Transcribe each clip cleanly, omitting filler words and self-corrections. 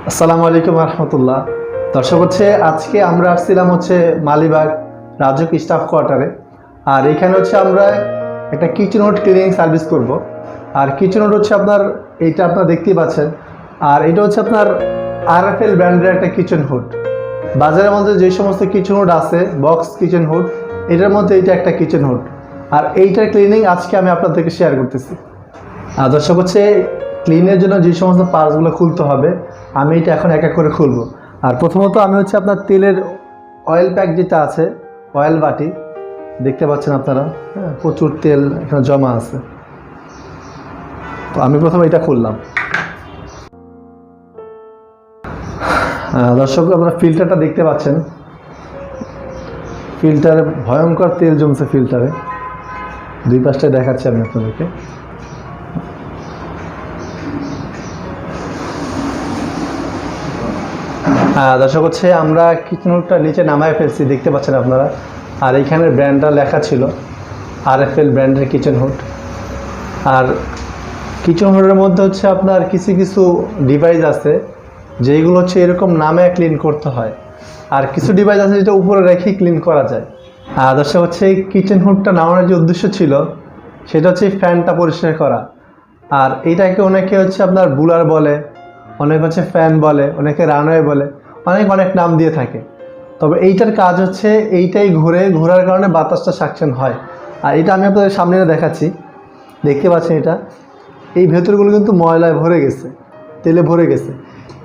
আসসালামু আলাইকুম রহমতুল্লাহ। দর্শক আজকে আমরা আসছিলাম মালিবাগ রাজক স্টাফ কোয়ার্টারে। আর এখানে আমরা একটা কিচেনহুড ক্লিনিং সার্ভিস করব। আর কিচেনহুড আপনার এইটা আপনারা দেখতেই পাচ্ছেন। আর এটা আপনার RFL ব্র্যান্ডের একটা কিচেনহুড। বাজারের মধ্যে যে সমস্ত কিচেনহুড আছে বক্স কিচেনহুড, এটার মধ্যে এইটা একটা কিচেনহুড। আর এইটার ক্লিনিং আজকে আমি আপনাদেরকে শেয়ার করতেছি। আর দর্শক ক্লিনের জন্য যে সমস্ত পার্টসগুলো খুলতে হবে আমি এটা এখন এক এক করে খুলবো। আর প্রথমত আমি আপনার তেলের অয়েল প্যাক যেটা আছে, অয়েল বাটি দেখতে পাচ্ছেন আপনারা, হ্যাঁ, প্রচুর তেল এখানে জমা আছে। তো আমি প্রথমে এটা খুললাম। দর্শক আপনারা ফিল্টারটা দেখতে পাচ্ছেন, ফিল্টারে ভয়ঙ্কর তেল জমছে ফিল্টারে। দুই পাশটায় দেখাচ্ছি আমি আপনাদেরকে। দর্শক আমরা কিচেনহুডটা নিচে নামায় ফেলছি, দেখতে পাচ্ছেন আপনারা। আর এইখানের ব্র্যান্ডটা লেখা ছিল RFL ব্র্যান্ডের কিচেনহুড। আর কিচেনহুডের মধ্যে আপনার কিছু কিছু ডিভাইস আছে যেগুলো এরকম নামে ক্লিন করতে হয়, আর কিছু ডিভাইস আছে যেটা উপরে রেখেই ক্লিন করা যায়। দর্শক এই কিচেনহুডটা নামানোর যে উদ্দেশ্য ছিল সেটা ফ্যানটা পরিষ্কার করা। আর এইটাকে অনেকে আপনার বুলার বলে, অনেক ফ্যান বলে, অনেকে রানওয়ে বলে, অনেক নাম দিয়ে থাকে। তবে এইটার কাজ এইটাই ঘোরার কারণে বাতাসটা সাকশন হয়। আর এটা আমি আপনাদের সামনে দেখাচ্ছি, দেখতে পাচ্ছেন এটা, এই ভেতরগুলো কিন্তু ময়লায় ভরে গেছে, তেলে ভরে গেছে।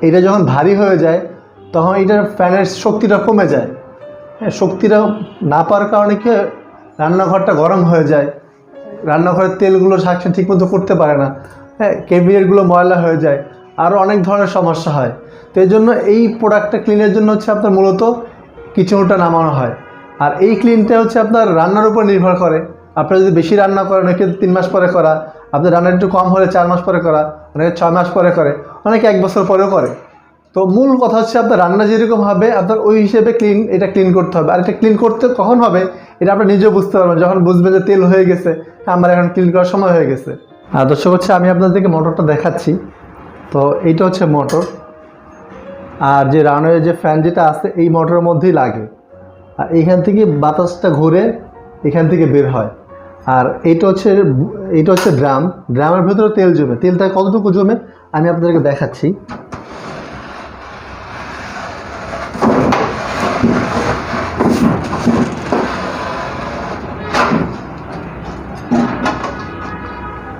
এটা যখন ভারী হয়ে যায় তখন এটার ফ্যানের শক্তিটা কমে যায়। হ্যাঁ, শক্তিটা না পাওয়ার কারণে কি রান্নাঘরটা গরম হয়ে যায়, রান্নাঘরের তেলগুলো সাকশন ঠিকমতো করতে পারে না, হ্যাঁ, ক্যাবিনেটগুলো ময়লা হয়ে যায়, আরও অনেক ধরনের সমস্যা হয়। তো এই জন্য এই প্রোডাক্টটা ক্লিনের জন্য আপনার মূলত কিচেনহুডটা নামানো হয়। আর এই ক্লিনটা আপনার রান্নার উপর নির্ভর করে। আপনারা যদি বেশি রান্না করেন, অনেকে 3 মাস পরে করা, আপনার রান্না একটু কম হলে 4 মাস পরে করা, অনেকে 6 মাস পরে করে, অনেকে 1 বছর পরেও করে। তো মূল কথা আপনার রান্না যেরকম হবে আপনার ওই হিসেবে এটা ক্লিন করতে হবে। আর এটা ক্লিন করতে কখন হবে এটা আপনি নিজেও বুঝতে পারবেন, যখন বুঝবেন যে তেল হয়ে গেছে, আমার এখন ক্লিন করার সময় হয়ে গেছে। আর দর্শক আমি আপনাদেরকে মোটরটা দেখাচ্ছি। তো এইটা মোটর, আর যে রানওয়ে যে ফ্যান যেটা আছে এই মোটরের মধ্যেই লাগে। আর এইখান থেকে বাতাসটা ঘুরে এখান থেকে বের হয়। আর এইটা ড্রামের ভেতরে তেল জমে। তেলটা কতটুকু জমে আমি আপনাদেরকে দেখাচ্ছি।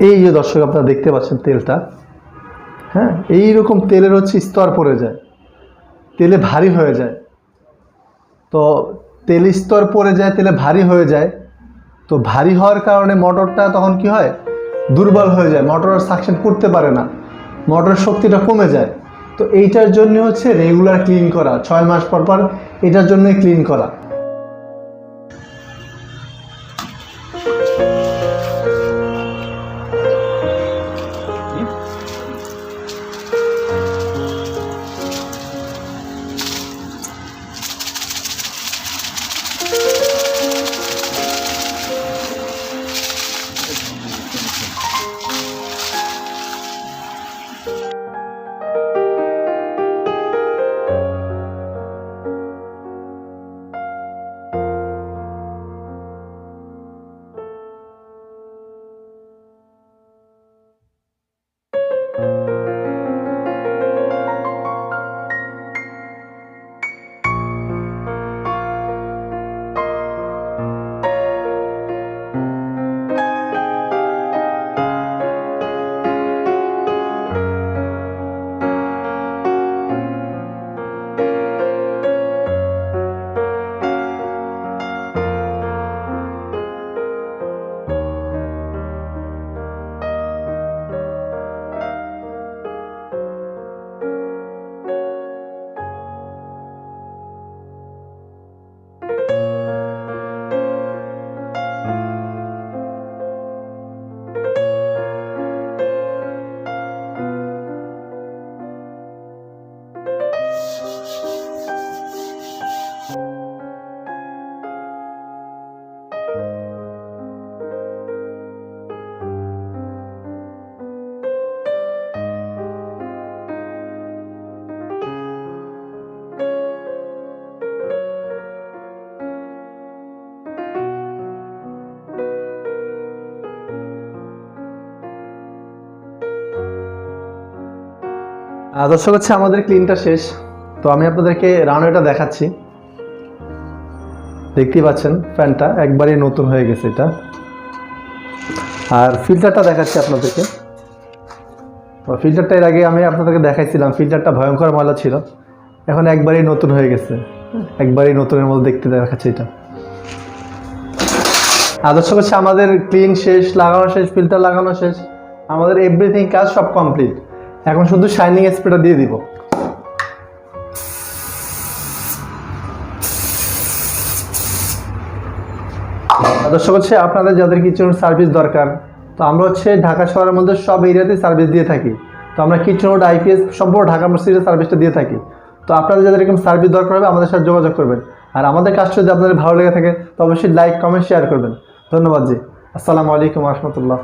এই যে দর্শক আপনারা দেখতে পাচ্ছেন তেলটা, হ্যাঁ, এইরকম তেলের স্তর পড়ে যায়, তেলে ভারী হয়ে যায়। তো তেল স্তর পড়ে যায়, তেলে ভারী হয়ে যায়। তো ভারী হওয়ার কারণে মোটরটা তখন কি হয়, দুর্বল হয়ে যায়, মোটর সাকশন করতে পারে না, মোটরের শক্তিটা কমে যায়। তো এইটার জন্য রেগুলার ক্লিন করা, 6 মাস পর পর এটার জন্যই ক্লিন করা। দর্শক হচ্ছে আমাদের ক্লিনটা শেষ, তো আমি আপনাদেরকে রানওয়েটা দেখাচ্ছি। দেখতেই পাচ্ছেন ফ্যানটা একবারেই নতুন হয়ে গেছে এটা। আর ফিল্টারটা দেখাচ্ছি আপনাদেরকে। তো ফিল্টারটা এর আগে আমি আপনাদেরকে দেখাইছিলাম, ফিল্টারটা ভয়ঙ্কর ময়লা ছিল, এখন একবারেই নতুন হয়ে গেছে, একবারেই নতুনের মতো দেখতে দেখাচ্ছে এটা। আদর্শ হচ্ছে আমাদের ক্লিন শেষ, লাগানো শেষ, ফিল্টার লাগানো শেষ, আমাদের এভরিথিং কাজ সব কমপ্লিট। এখন শুধু শাইনিং স্প্রেটা দিয়ে দিব। আদর্শ হচ্ছে আপনাদের যাদের কিচেনহুড সার্ভিস দরকার, তো আমরা হচ্ছে ঢাকা শহরের মধ্যে সব এরিয়াতে সার্ভিস দিয়ে থাকি। তো আমরা কিচেনহুড আইপিএস সম্পূর্ণ ঢাকা সিটিতে সার্ভিসটা দিয়ে থাকি। তো আপনাদের যাদের এরকম সার্ভিস দরকার হবে আমাদের সাথে যোগাযোগ করবেন। আর আমাদের কাজটা যদি আপনাদের ভালো লেগে থাকে তো অবশ্যই লাইক, কমেন্ট, শেয়ার করবেন। ধন্যবাদ জি। আসসালামু আলাইকুম ওয়া রাহমাতুল্লাহ।